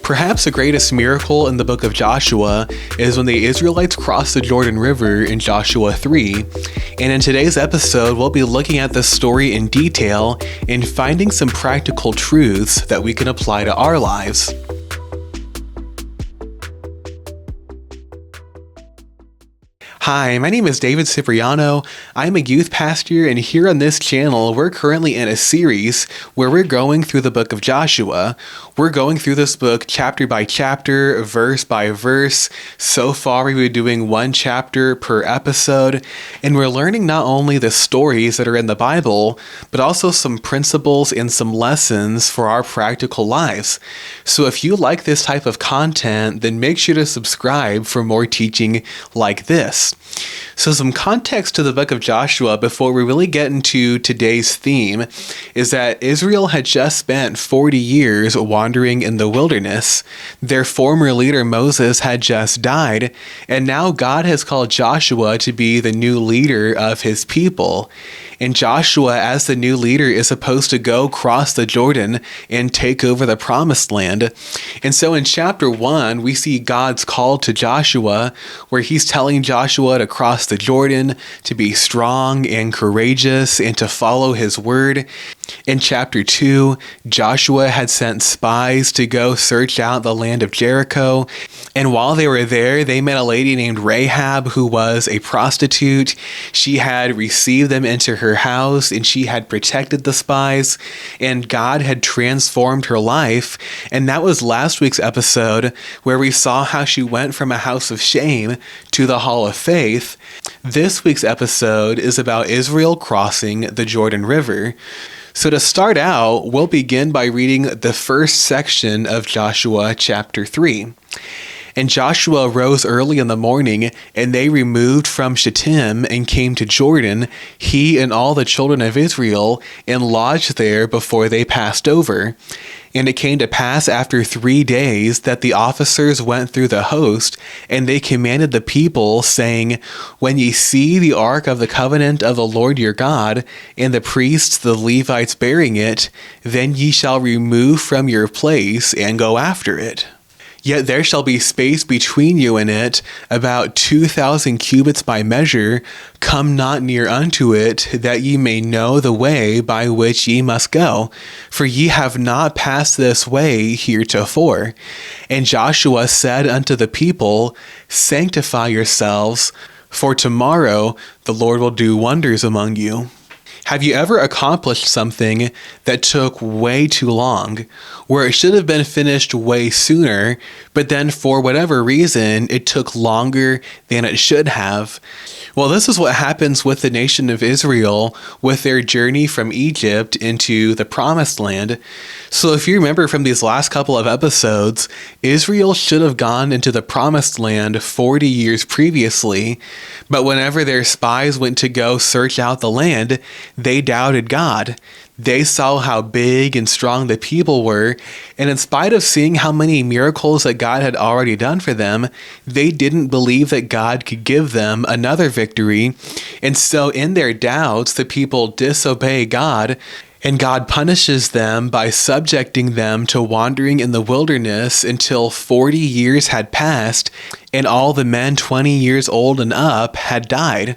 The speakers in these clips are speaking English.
Perhaps the greatest miracle in the book of Joshua is when the Israelites crossed the Jordan River in Joshua 3. And in today's episode, we'll be looking at this story in detail and finding some practical truths that we can apply to our lives. Hi, my name is David Cipriano. I'm a youth pastor, and here on this channel, we're currently in a series where we're going through the book of Joshua. We're going through this book chapter by chapter, verse by verse. So far, we've been doing one chapter per episode, and we're learning not only the stories that are in the Bible, but also some principles and some lessons for our practical lives. So if you like this type of content, then make sure to subscribe for more teaching like this. So some context to the book of Joshua before we really get into today's theme is that Israel had just spent 40 years wandering in the wilderness. Their former leader Moses had just died, and now God has called Joshua to be the new leader of his people. And Joshua, as the new leader, is supposed to go cross the Jordan and take over the promised land. And so in chapter 1, we see God's call to Joshua, where he's telling Joshua to cross the Jordan, to be strong and courageous, and to follow his word. In chapter 2, Joshua had sent spies to go search out the land of Jericho. And while they were there, they met a lady named Rahab, who was a prostitute. She had received them into her house, and she had protected the spies, and God had transformed her life. And that was last week's episode, where we saw how she went from a house of shame to the hall of faith. This week's episode is about Israel crossing the Jordan River. So to start out, we'll begin by reading the first section of Joshua chapter 3. And Joshua rose early in the morning, and they removed from Shittim and came to Jordan, he and all the children of Israel, and lodged there before they passed over. And it came to pass after 3 days that the officers went through the host, and they commanded the people, saying, When ye see the ark of the covenant of the Lord your God, and the priests the Levites bearing it, then ye shall remove from your place and go after it. Yet there shall be space between you and it, about 2,000 cubits by measure. Come not near unto it, that ye may know the way by which ye must go. For ye have not passed this way heretofore. And Joshua said unto the people, Sanctify yourselves, for tomorrow the Lord will do wonders among you. Have you ever accomplished something that took way too long, where it should have been finished way sooner, but then for whatever reason, it took longer than it should have? Well, this is what happens with the nation of Israel with their journey from Egypt into the Promised Land. So if you remember from these last couple of episodes, Israel should have gone into the Promised Land 40 years previously, but whenever their spies went to go search out the land, they doubted God. They saw how big and strong the people were, and in spite of seeing how many miracles that God had already done for them, they didn't believe that God could give them another victory. And so in their doubts, the people disobey God, and God punishes them by subjecting them to wandering in the wilderness until 40 years had passed, and all the men 20 years old and up had died.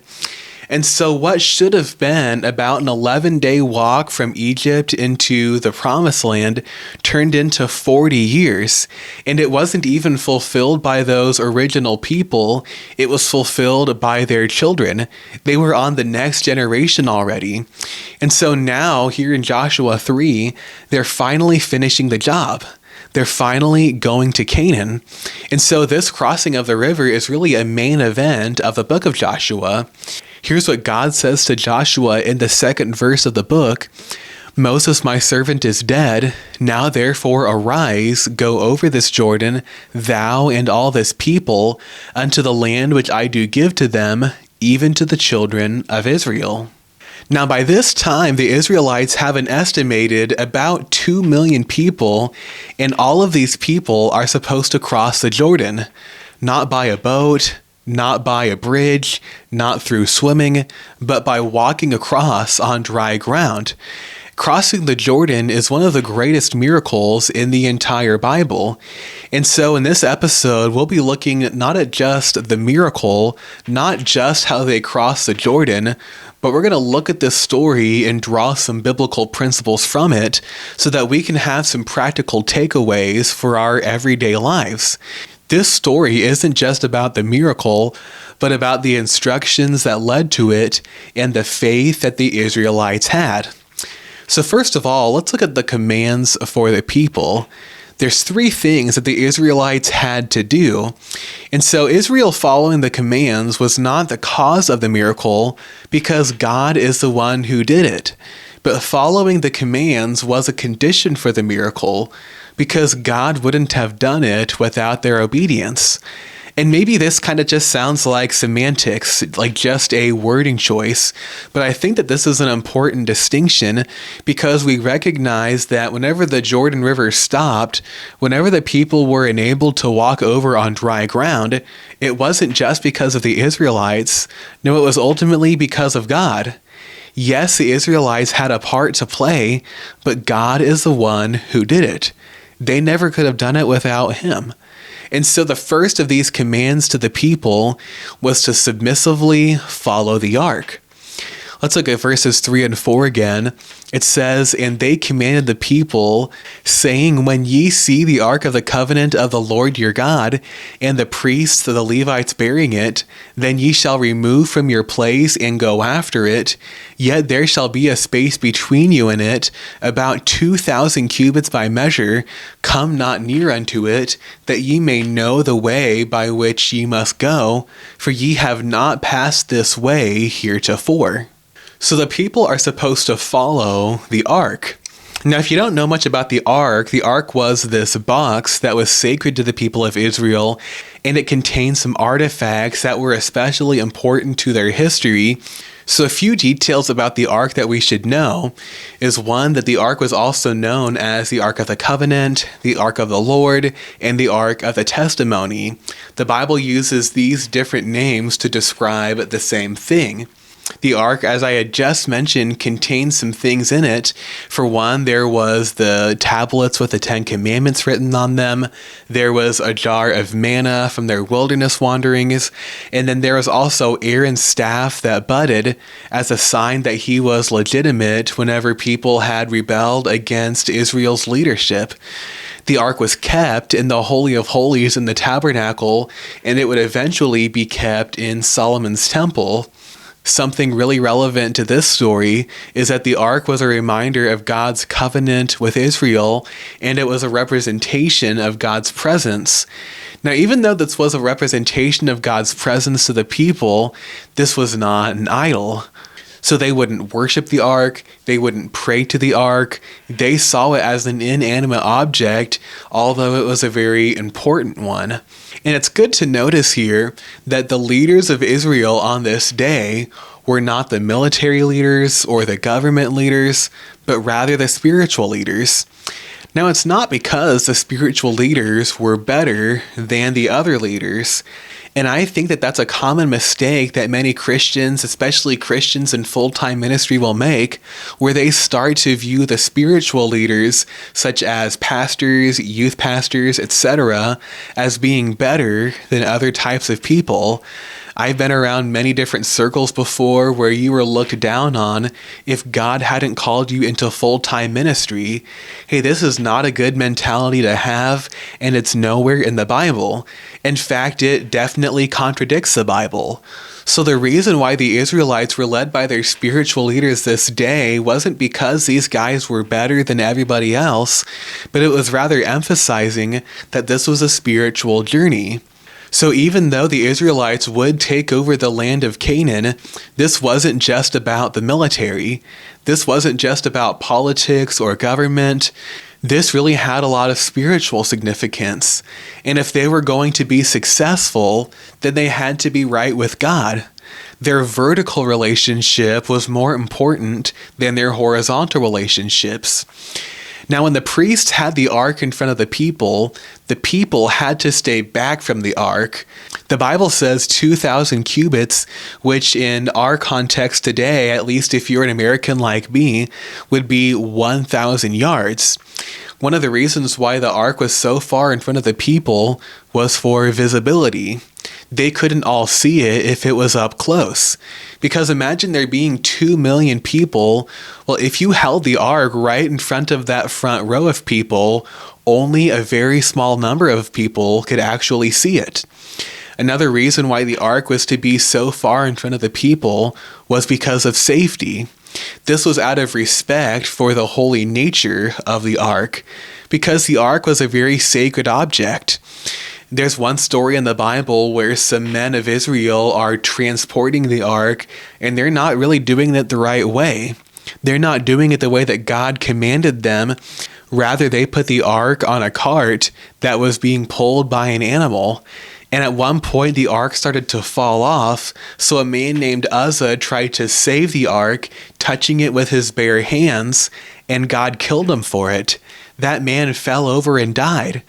And so what should have been about an 11-day walk from Egypt into the Promised Land turned into 40 years. And it wasn't even fulfilled by those original people. It was fulfilled by their children. They were on the next generation already. And so now, here in Joshua 3, they're finally finishing the job. They're finally going to Canaan. And so this crossing of the river is really a main event of the book of Joshua. Here's what God says to Joshua in the second verse of the book. Moses, my servant, is dead. Now therefore arise, go over this Jordan, thou and all this people, unto the land which I do give to them, even to the children of Israel. Now by this time, the Israelites have an estimated about 2 million people, and all of these people are supposed to cross the Jordan, not by a boat, not by a bridge, not through swimming, but by walking across on dry ground. Crossing the Jordan is one of the greatest miracles in the entire Bible. And so in this episode, we'll be looking not at just the miracle, not just how they crossed the Jordan, but we're going to look at this story and draw some biblical principles from it so that we can have some practical takeaways for our everyday lives. This story isn't just about the miracle, but about the instructions that led to it and the faith that the Israelites had. So first of all, let's look at the commands for the people. There's 3 things that the Israelites had to do. And so Israel following the commands was not the cause of the miracle because God is the one who did it. But following the commands was a condition for the miracle because God wouldn't have done it without their obedience. And maybe this kind of just sounds like semantics, like just a wording choice, but I think that this is an important distinction because we recognize that whenever the Jordan River stopped, whenever the people were enabled to walk over on dry ground, it wasn't just because of the Israelites. No, it was ultimately because of God. Yes, the Israelites had a part to play, but God is the one who did it. They never could have done it without Him. And so the first of these commands to the people was to submissively follow the ark. Let's look at verses 3 and 4 again. It says, "And they commanded the people, saying, When ye see the ark of the covenant of the Lord your God, and the priests, the Levites bearing it, then ye shall remove from your place and go after it. Yet there shall be a space between you and it, about 2,000 cubits by measure. Come not near unto it, that ye may know the way by which ye must go, for ye have not passed this way heretofore." So the people are supposed to follow the ark. Now, if you don't know much about the ark was this box that was sacred to the people of Israel, and it contained some artifacts that were especially important to their history. So a few details about the ark that we should know is one, that the ark was also known as the Ark of the Covenant, the Ark of the Lord, and the Ark of the Testimony. The Bible uses these different names to describe the same thing. The ark, as I had just mentioned, contained some things in it. For one, there was the tablets with the 10 Commandments written on them. There was a jar of manna from their wilderness wanderings. And then there was also Aaron's staff that budded as a sign that he was legitimate whenever people had rebelled against Israel's leadership. The ark was kept in the Holy of Holies in the tabernacle, and it would eventually be kept in Solomon's temple. Something really relevant to this story is that the ark was a reminder of God's covenant with Israel, and it was a representation of God's presence. Now, even though this was a representation of God's presence to the people, this was not an idol. So they wouldn't worship the ark, they wouldn't pray to the ark, they saw it as an inanimate object, although it was a very important one. And it's good to notice here that the leaders of Israel on this day were not the military leaders or the government leaders, but rather the spiritual leaders. Now, it's not because the spiritual leaders were better than the other leaders. And I think that that's a common mistake that many Christians, especially Christians in full-time ministry, will make, where they start to view the spiritual leaders, such as pastors, youth pastors, etc., as being better than other types of people. I've been around many different circles before where you were looked down on if God hadn't called you into full-time ministry. Hey, this is not a good mentality to have, and it's nowhere in the Bible. In fact, it definitely contradicts the Bible. So the reason why the Israelites were led by their spiritual leaders this day wasn't because these guys were better than everybody else, but it was rather emphasizing that this was a spiritual journey. So even though the Israelites would take over the land of Canaan, this wasn't just about the military. This wasn't just about politics or government. This really had a lot of spiritual significance. And if they were going to be successful, then they had to be right with God. Their vertical relationship was more important than their horizontal relationships. Now, when the priests had the ark in front of the people had to stay back from the ark. The Bible says 2,000 cubits, which in our context today, at least if you're an American like me, would be 1,000 yards. One of the reasons why the ark was so far in front of the people was for visibility. They couldn't all see it if it was up close. Because imagine there being 2 million people. Well, if you held the ark right in front of that front row of people, only a very small number of people could actually see it. Another reason why the ark was to be so far in front of the people was because of safety. This was out of respect for the holy nature of the ark, because the ark was a very sacred object. There's one story in the Bible where some men of Israel are transporting the ark, and they're not really doing it the right way. They're not doing it the way that God commanded them. Rather, they put the ark on a cart that was being pulled by an animal. And at one point, the ark started to fall off, so a man named Uzzah tried to save the ark, touching it with his bare hands, and God killed him for it. That man fell over and died,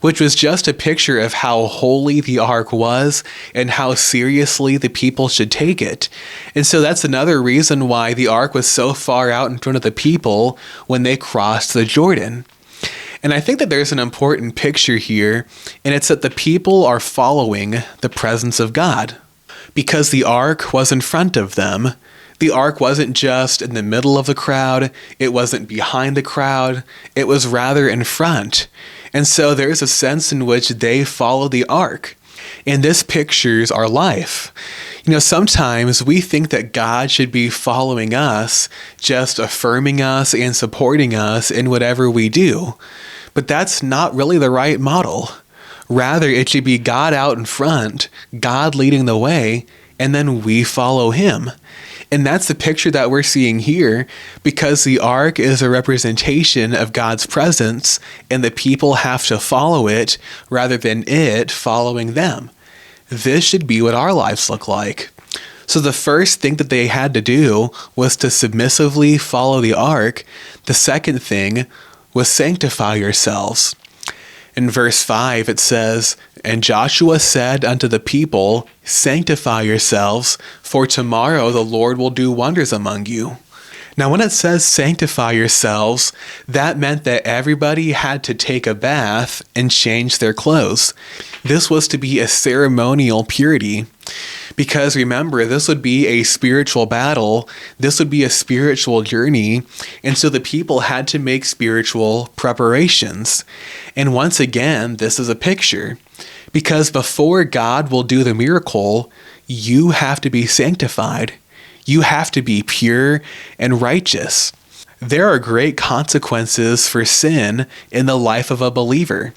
which was just a picture of how holy the ark was and how seriously the people should take it. And so that's another reason why the ark was so far out in front of the people when they crossed the Jordan. And I think that there's an important picture here, and it's that the people are following the presence of God. Because the ark was in front of them. The ark wasn't just in the middle of the crowd, it wasn't behind the crowd, it was rather in front. And so there's a sense in which they follow the ark. And this pictures our life. Sometimes we think that God should be following us, just affirming us and supporting us in whatever we do. But that's not really the right model. Rather, it should be God out in front, God leading the way, and then we follow him. And that's the picture that we're seeing here, because the ark is a representation of God's presence, and the people have to follow it rather than it following them. This should be what our lives look like. So the first thing that they had to do was to submissively follow the ark. The second thing was sanctify yourselves. In verse 5 it says, "And Joshua said unto the people, Sanctify yourselves, for tomorrow the Lord will do wonders among you." Now when it says sanctify yourselves, that meant that everybody had to take a bath and change their clothes. This was to be a ceremonial purity. Because remember, this would be a spiritual battle, this would be a spiritual journey, and so the people had to make spiritual preparations. And once again, this is a picture. Because before God will do the miracle, you have to be sanctified. You have to be pure and righteous. There are great consequences for sin in the life of a believer.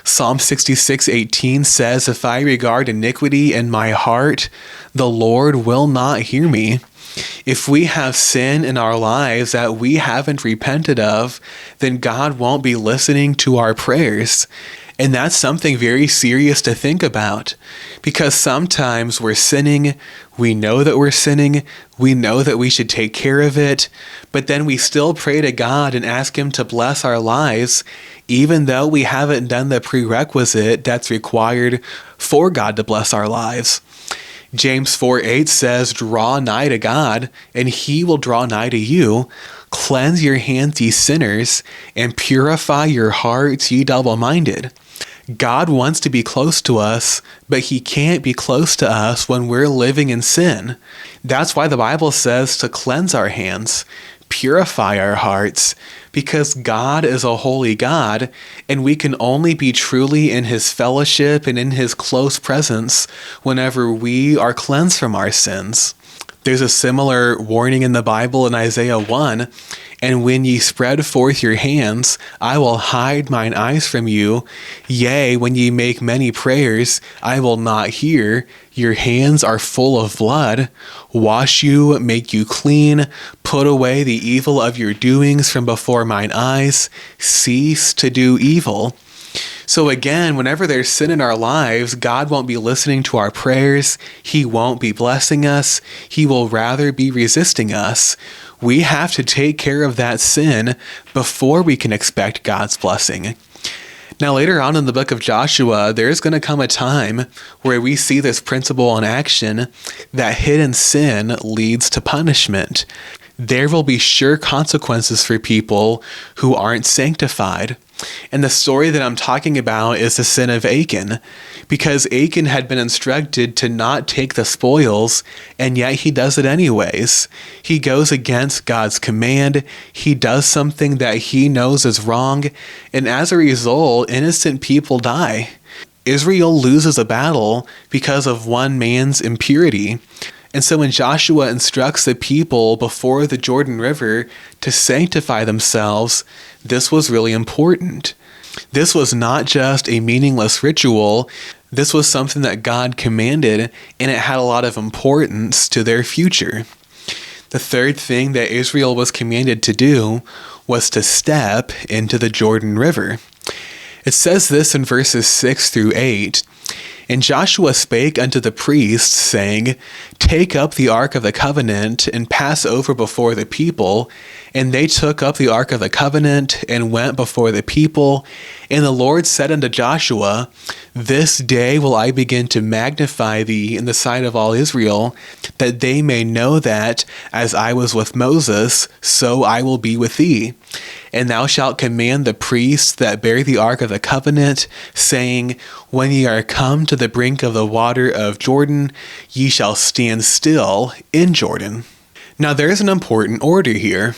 Psalm 66:18 says, "If I regard iniquity in my heart, the Lord will not hear me." If we have sin in our lives that we haven't repented of, then God won't be listening to our prayers. And that's something very serious to think about, because sometimes we're sinning, we know that we're sinning, we know that we should take care of it, but then we still pray to God and ask him to bless our lives, even though we haven't done the prerequisite that's required for God to bless our lives. James 4:8 says, "Draw nigh to God, and he will draw nigh to you. Cleanse your hands, ye sinners, and purify your hearts, ye double-minded." God wants to be close to us, but he can't be close to us when we're living in sin. That's why the Bible says to cleanse our hands, purify our hearts, because God is a holy God, and we can only be truly in his fellowship and in his close presence whenever we are cleansed from our sins. There's a similar warning in the Bible in Isaiah 1, "And when ye spread forth your hands, I will hide mine eyes from you. Yea, when ye make many prayers, I will not hear. Your hands are full of blood. Wash you, make you clean. Put away the evil of your doings from before mine eyes. Cease to do evil." So again, whenever there's sin in our lives, God won't be listening to our prayers. He won't be blessing us. He will rather be resisting us. We have to take care of that sin before we can expect God's blessing. Now, later on in the book of Joshua, there's going to come a time where we see this principle in action, that hidden sin leads to punishment. There will be sure consequences for people who aren't sanctified. And the story that I'm talking about is the sin of Achan, because Achan had been instructed to not take the spoils, and yet he does it anyways. He goes against God's command. He does something that he knows is wrong, and as a result, innocent people die. Israel loses a battle because of one man's impurity. And so when Joshua instructs the people before the Jordan River to sanctify themselves, this was really important. This was not just a meaningless ritual. This was something that God commanded, and it had a lot of importance to their future. The third thing that Israel was commanded to do was to step into the Jordan River. It says this in verses 6 through 8. And Joshua spake unto the priests, saying, Take up the ark of the covenant, and pass over before the people. And they took up the ark of the covenant, and went before the people. And the Lord said unto Joshua, This day will I begin to magnify thee in the sight of all Israel, that they may know that, as I was with Moses, so I will be with thee. And thou shalt command the priests that bear the ark of the covenant, saying, When ye are come to the brink of the water of Jordan, ye shall stand still in Jordan. Now there is an important order here,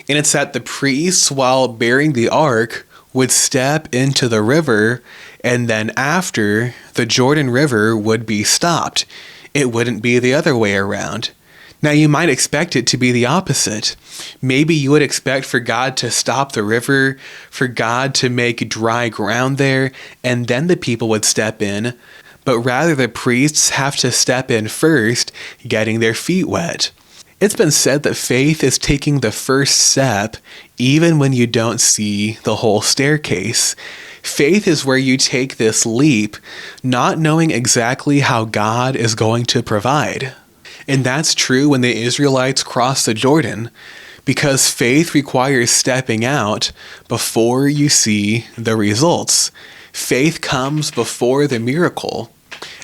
and it's that the priests, while bearing the ark, would step into the river, and then after, the Jordan River would be stopped. It wouldn't be the other way around. Now you might expect it to be the opposite. Maybe you would expect for God to stop the river, for God to make dry ground there, and then the people would step in. But rather the priests have to step in first, getting their feet wet. It's been said that faith is taking the first step even when you don't see the whole staircase. Faith is where you take this leap, not knowing exactly how God is going to provide. And that's true when the Israelites crossed the Jordan, because faith requires stepping out before you see the results. Faith comes before the miracle.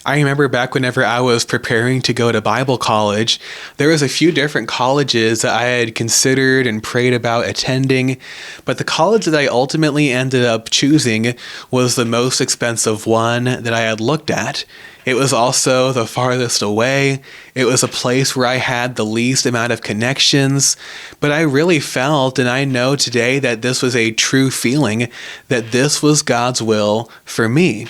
I remember back whenever I was preparing to go to Bible college, there was a few different colleges that I had considered and prayed about attending, but the college that I ultimately ended up choosing was the most expensive one that I had looked at. It was also the farthest away. It was a place where I had the least amount of connections, but I really felt, and I know today, that this was a true feeling, that this was God's will for me.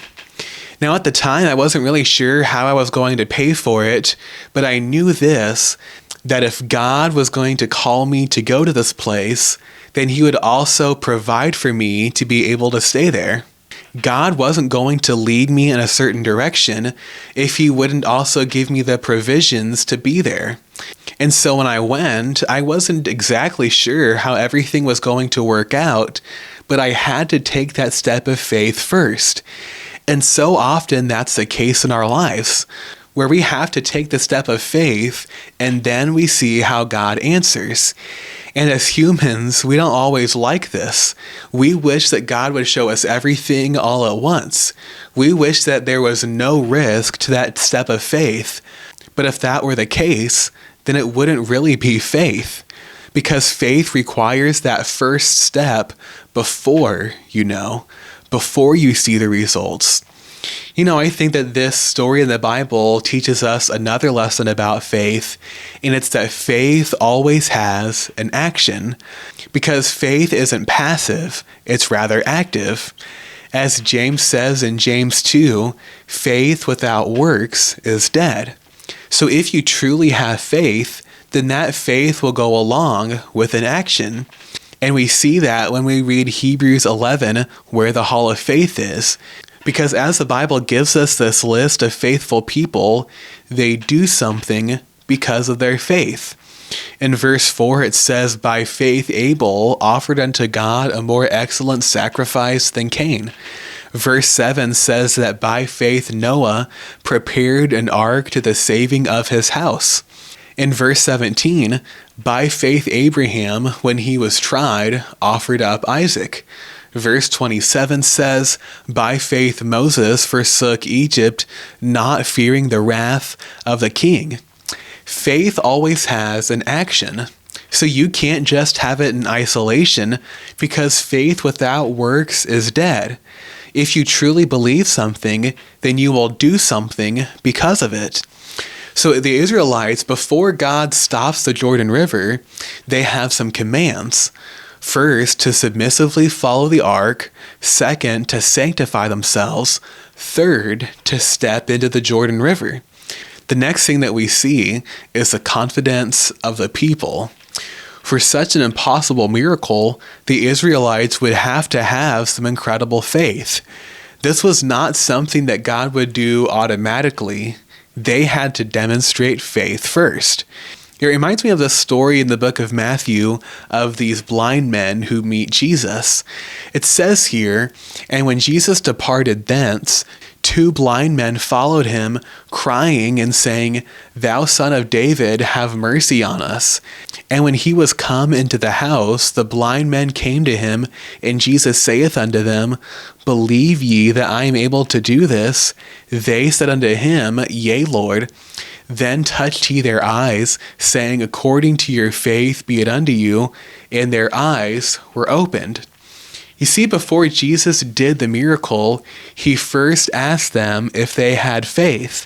Now, at the time, I wasn't really sure how I was going to pay for it, but I knew this, that if God was going to call me to go to this place, then he would also provide for me to be able to stay there. God wasn't going to lead me in a certain direction if he wouldn't also give me the provisions to be there. And so when I went, I wasn't exactly sure how everything was going to work out, but I had to take that step of faith first. And so often that's the case in our lives, where we have to take the step of faith and then we see how God answers. And as humans, we don't always like this. We wish that God would show us everything all at once. We wish that there was no risk to that step of faith. But if that were the case, then it wouldn't really be faith, because faith requires that first step before you see the results. I think that this story in the Bible teaches us another lesson about faith, and it's that faith always has an action, because faith isn't passive, it's rather active. As James says in James 2, faith without works is dead. So if you truly have faith, then that faith will go along with an action. And we see that when we read Hebrews 11, where the hall of faith is. Because as the Bible gives us this list of faithful people, they do something because of their faith. In verse 4, it says, By faith Abel offered unto God a more excellent sacrifice than Cain. Verse 7 says that by faith Noah prepared an ark to the saving of his house. In verse 17, by faith Abraham, when he was tried, offered up Isaac. Verse 27 says, "By faith Moses forsook Egypt, not fearing the wrath of the king." Faith always has an action. So you can't just have it in isolation, because faith without works is dead. If you truly believe something, then you will do something because of it. So the Israelites, before God stops the Jordan River, they have some commands. First, to submissively follow the ark. Second, to sanctify themselves. Third, to step into the Jordan River. The next thing that we see is the confidence of the people. For such an impossible miracle, the Israelites would have to have some incredible faith. This was not something that God would do automatically. They had to demonstrate faith first. It reminds me of the story in the book of Matthew of these blind men who meet Jesus. It says here, "And when Jesus departed thence, 2 blind men followed him, crying and saying, 'Thou son of David, have mercy on us.' And when he was come into the house, the blind men came to him, and Jesus saith unto them, Believe ye that I am able to do this? They said unto him, Yea, Lord. Then touched he their eyes, saying, According to your faith be it unto you. And their eyes were opened." You see, before Jesus did the miracle, he first asked them if they had faith.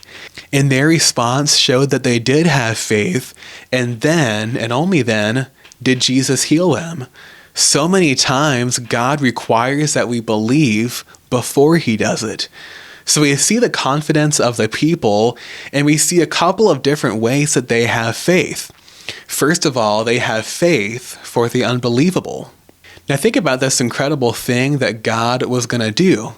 And their response showed that they did have faith, and then, and only then, did Jesus heal them. So many times, God requires that we believe before he does it. So we see the confidence of the people, and we see a couple of different ways that they have faith. First of all, they have faith for the unbelievable. Now think about this incredible thing that God was going to do.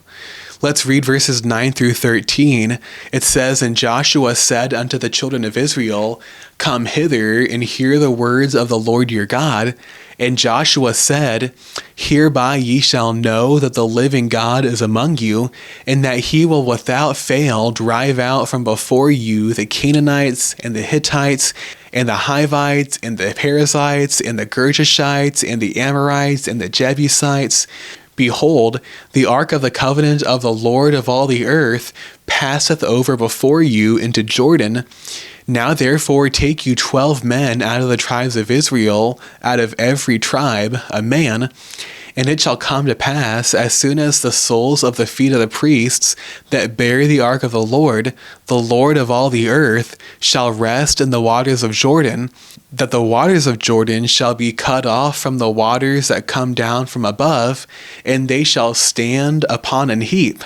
Let's read verses 9 through 13. It says, "And Joshua said unto the children of Israel, Come hither and hear the words of the Lord your God. And Joshua said, Hereby ye shall know that the living God is among you, and that he will without fail drive out from before you the Canaanites and the Hittites and the Hivites and the Perizzites and the Girgashites and the Amorites and the Jebusites. Behold, the ark of the covenant of the Lord of all the earth passeth over before you into Jordan. Now therefore take you 12 men out of the tribes of Israel, out of every tribe a man. And it shall come to pass, as soon as the soles of the feet of the priests that bear the ark of the Lord of all the earth, shall rest in the waters of Jordan, that the waters of Jordan shall be cut off from the waters that come down from above, and they shall stand upon an heap."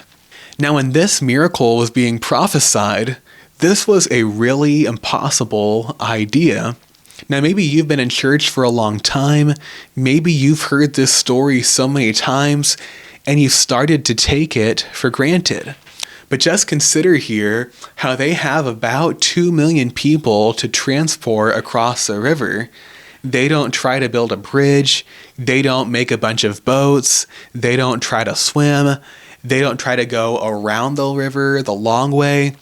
Now when this miracle was being prophesied, this was a really impossible idea. Now maybe you've been in church for a long time, maybe you've heard this story so many times, and you've started to take it for granted. But just consider here how they have about 2 million people to transport across the river. They don't try to build a bridge, they don't make a bunch of boats, they don't try to swim, they don't try to go around the river the long way.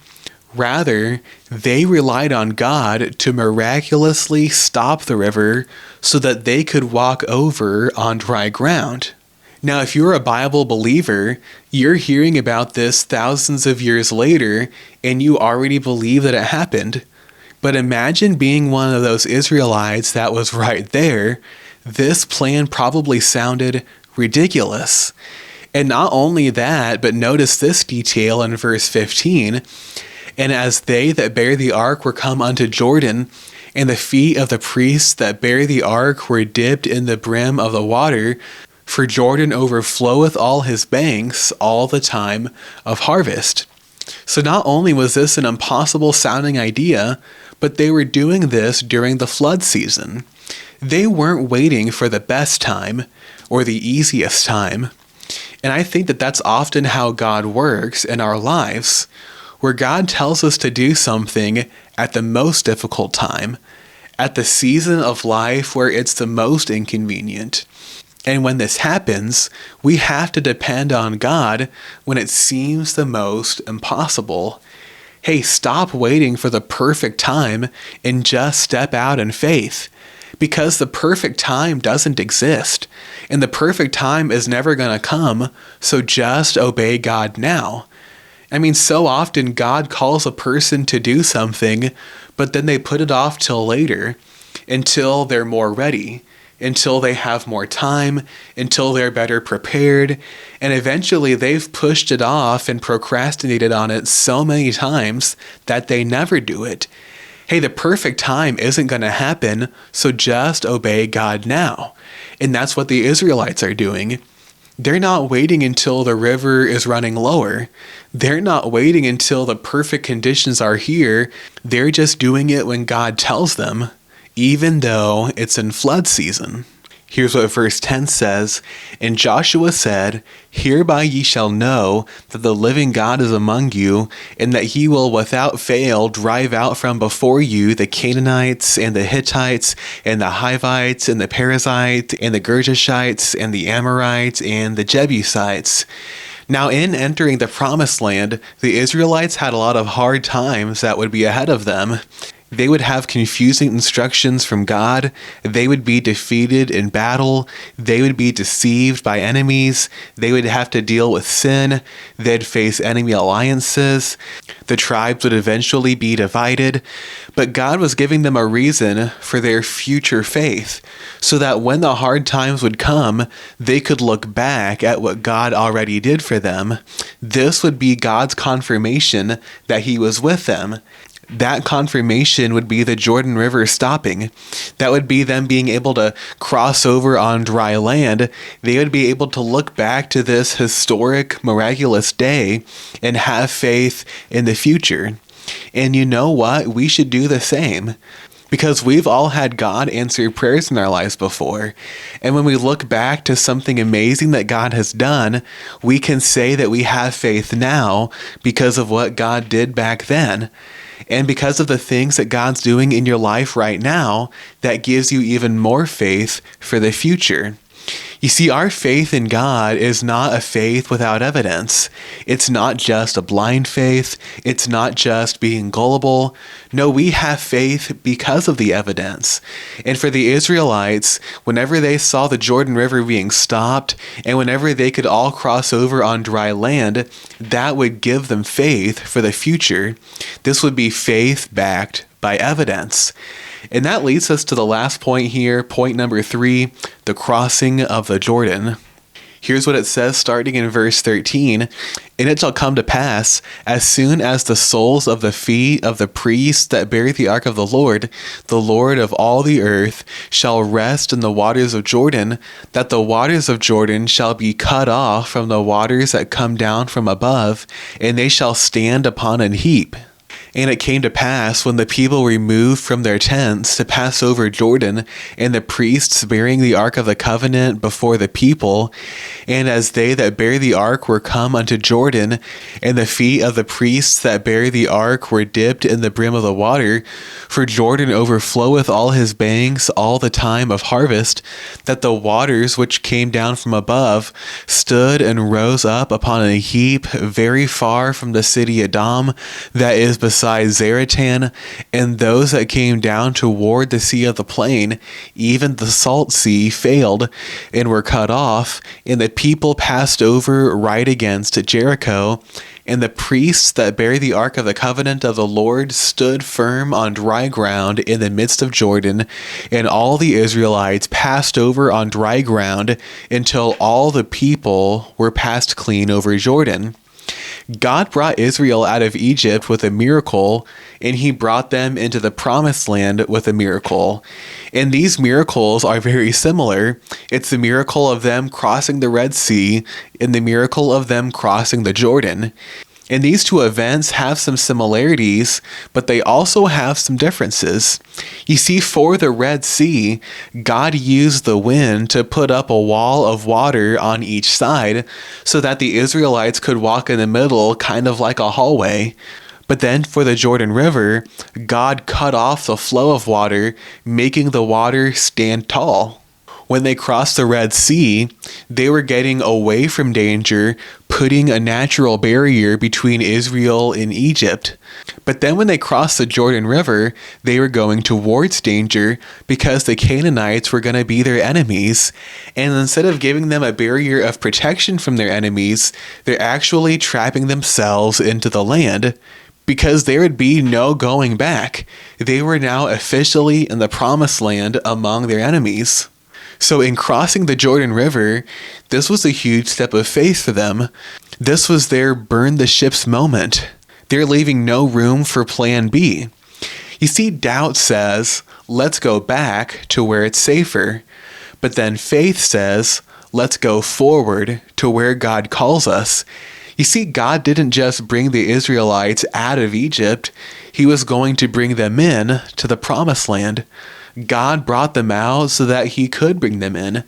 Rather, they relied on God to miraculously stop the river so that they could walk over on dry ground. Now, if you're a Bible believer, you're hearing about this thousands of years later, and you already believe that it happened. But imagine being one of those Israelites that was right there. This plan probably sounded ridiculous. And not only that, but notice this detail in verse 15. "And as they that bear the ark were come unto Jordan, and the feet of the priests that bear the ark were dipped in the brim of the water, for Jordan overfloweth all his banks all the time of harvest." So not only was this an impossible sounding idea, but they were doing this during the flood season. They weren't waiting for the best time or the easiest time. And I think that that's often how God works in our lives, where God tells us to do something at the most difficult time, at the season of life where it's the most inconvenient. And when this happens, we have to depend on God when it seems the most impossible. Hey, stop waiting for the perfect time and just step out in faith. because the perfect time doesn't exist, and the perfect time is never going to come, so just obey God now. I mean, so often God calls a person to do something, but then they put it off till later, until they're more ready, until they have more time, until they're better prepared, and eventually they've pushed it off and procrastinated on it so many times that they never do it. Hey, the perfect time isn't going to happen, so just obey God now. And that's what the Israelites are doing. They're not waiting until the river is running lower. They're not waiting until the perfect conditions are here. They're just doing it when God tells them, even though it's in flood season. Here's what verse 10 says, "And Joshua said, Hereby ye shall know that the living God is among you, and that he will without fail drive out from before you the Canaanites, and the Hittites, and the Hivites, and the Perizzites, and the Girgashites, and the Amorites, and the Jebusites." Now, in entering the promised land, the Israelites had a lot of hard times that would be ahead of them. They would have confusing instructions from God. They would be defeated in battle. They would be deceived by enemies. They would have to deal with sin. They'd face enemy alliances. The tribes would eventually be divided. But God was giving them a reason for their future faith, so that when the hard times would come, they could look back at what God already did for them. This would be God's confirmation that he was with them. That confirmation would be the Jordan River stopping. That would be them being able to cross over on dry land. They would be able to look back to this historic, miraculous day and have faith in the future. And you know what? We should do the same. Because we've all had God answer prayers in our lives before. And when we look back to something amazing that God has done, we can say that we have faith now because of what God did back then. And because of the things that God's doing in your life right now, that gives you even more faith for the future. You see, our faith in God is not a faith without evidence. It's not just a blind faith. It's not just being gullible. No, we have faith because of the evidence. And for the Israelites, whenever they saw the Jordan River being stopped, and whenever they could all cross over on dry land, that would give them faith for the future. This would be faith backed by evidence. And that leads us to the last point here, point number 3, the crossing of the Jordan. Here's what it says starting in verse 13. "And it shall come to pass, as soon as the soles of the feet of the priests that bear the ark of the Lord of all the earth, shall rest in the waters of Jordan, that the waters of Jordan shall be cut off from the waters that come down from above, and they shall stand upon an heap. And it came to pass, when the people removed from their tents to pass over Jordan, and the priests bearing the ark of the covenant before the people, and as they that bear the ark were come unto Jordan, and the feet of the priests that bear the ark were dipped in the brim of the water, for Jordan overfloweth all his banks all the time of harvest, that the waters which came down from above stood and rose up upon a heap very far from the city Edom, that is beside Zaratan, and those that came down toward the sea of the plain, even the salt sea, failed and were cut off, and the people passed over right against Jericho. And the priests that bear the ark of the covenant of the Lord stood firm on dry ground in the midst of Jordan, and all the Israelites passed over on dry ground until all the people were passed clean over Jordan." God brought Israel out of Egypt with a miracle, and he brought them into the promised land with a miracle. And these miracles are very similar. It's the miracle of them crossing the Red Sea and the miracle of them crossing the Jordan. And these two events have some similarities, but they also have some differences. You see, for the Red Sea, God used the wind to put up a wall of water on each side so that the Israelites could walk in the middle, kind of like a hallway. But then for the Jordan River, God cut off the flow of water, making the water stand tall. When they crossed the Red Sea, they were getting away from danger, putting a natural barrier between Israel and Egypt. But then when they crossed the Jordan River, they were going towards danger because the Canaanites were going to be their enemies. And instead of giving them a barrier of protection from their enemies, they're actually trapping themselves into the land because there would be no going back. They were now officially in the promised land among their enemies. So in crossing the Jordan River, this was a huge step of faith for them. This was their burn the ships moment. They're leaving no room for plan B. You see, doubt says, let's go back to where it's safer. But then faith says, let's go forward to where God calls us. You see, God didn't just bring the Israelites out of Egypt. He was going to bring them in to the promised land. God brought them out so that he could bring them in.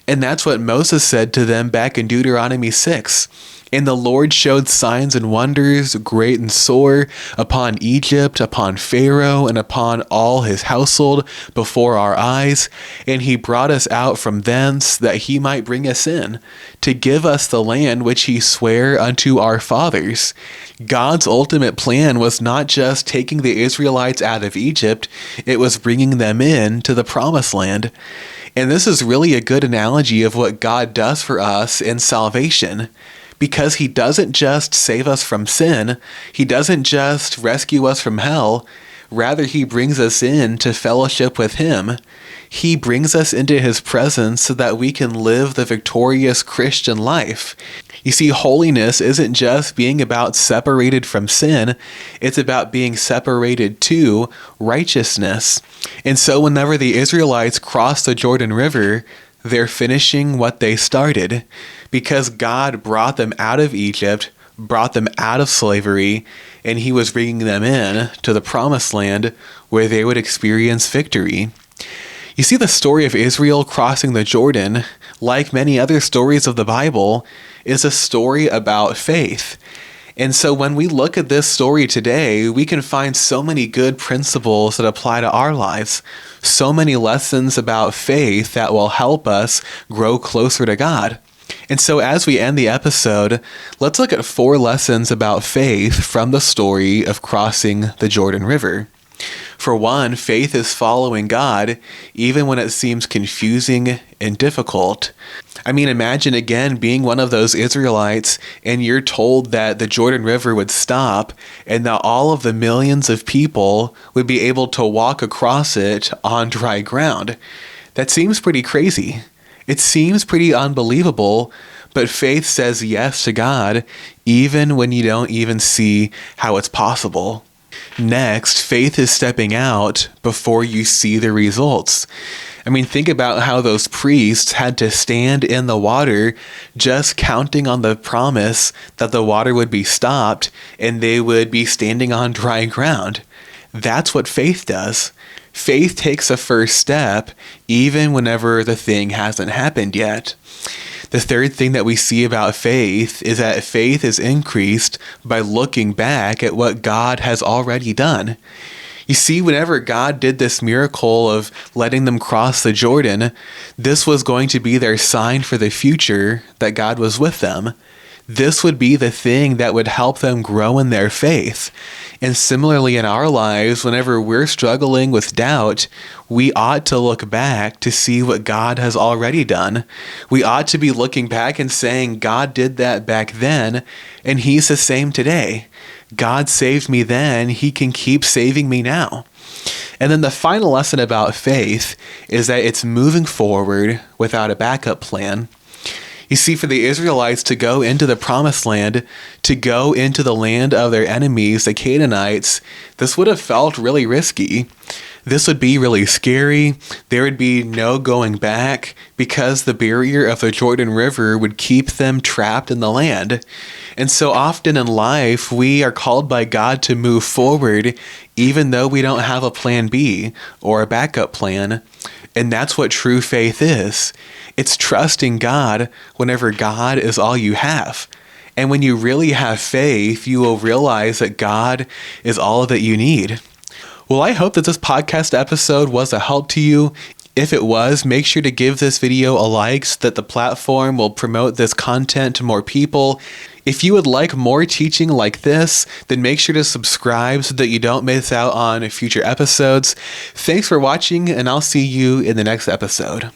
And that's what Moses said to them back in Deuteronomy 6. And the Lord showed signs and wonders, great and sore, upon Egypt, upon Pharaoh, and upon all his household before our eyes. And he brought us out from thence, that he might bring us in, to give us the land which he sware unto our fathers. God's ultimate plan was not just taking the Israelites out of Egypt, it was bringing them in to the promised land. And this is really a good analogy of what God does for us in salvation. Because he doesn't just save us from sin, he doesn't just rescue us from hell, rather he brings us in to fellowship with him. He brings us into his presence so that we can live the victorious Christian life. You see, holiness isn't just being about separated from sin, it's about being separated to righteousness. And so whenever the Israelites crossed the Jordan River, they're finishing what they started, because God brought them out of Egypt, brought them out of slavery, and he was bringing them in to the promised land where they would experience victory. You see, the story of Israel crossing the Jordan, like many other stories of the Bible, is a story about faith. And so when we look at this story today, we can find so many good principles that apply to our lives, so many lessons about faith that will help us grow closer to God. And so as we end the episode, let's look at 4 lessons about faith from the story of crossing the Jordan River. For one, faith is following God even when it seems confusing and difficult. I mean, imagine again being one of those Israelites and you're told that the Jordan River would stop and that all of the millions of people would be able to walk across it on dry ground. That seems pretty crazy. It seems pretty unbelievable, but faith says yes to God even when you don't even see how it's possible. Next, faith is stepping out before you see the results. I mean, think about how those priests had to stand in the water just counting on the promise that the water would be stopped and they would be standing on dry ground. That's what faith does. Faith takes a first step even whenever the thing hasn't happened yet. The third thing that we see about faith is that faith is increased by looking back at what God has already done. You see, whenever God did this miracle of letting them cross the Jordan, this was going to be their sign for the future that God was with them. This would be the thing that would help them grow in their faith. And similarly in our lives, whenever we're struggling with doubt, we ought to look back to see what God has already done. We ought to be looking back and saying, God did that back then, and he's the same today. God saved me then, he can keep saving me now. And then the final lesson about faith is that it's moving forward without a backup plan. You see, for the Israelites to go into the promised land, to go into the land of their enemies, the Canaanites, this would have felt really risky. This would be really scary. There would be no going back because the barrier of the Jordan River would keep them trapped in the land. And so often in life, we are called by God to move forward even though we don't have a plan B or a backup plan. And that's what true faith is. It's trusting God whenever God is all you have. And when you really have faith, you will realize that God is all that you need. Well, I hope that this podcast episode was a help to you. If it was, make sure to give this video a like so that the platform will promote this content to more people. If you would like more teaching like this, then make sure to subscribe so that you don't miss out on future episodes. Thanks for watching, and I'll see you in the next episode.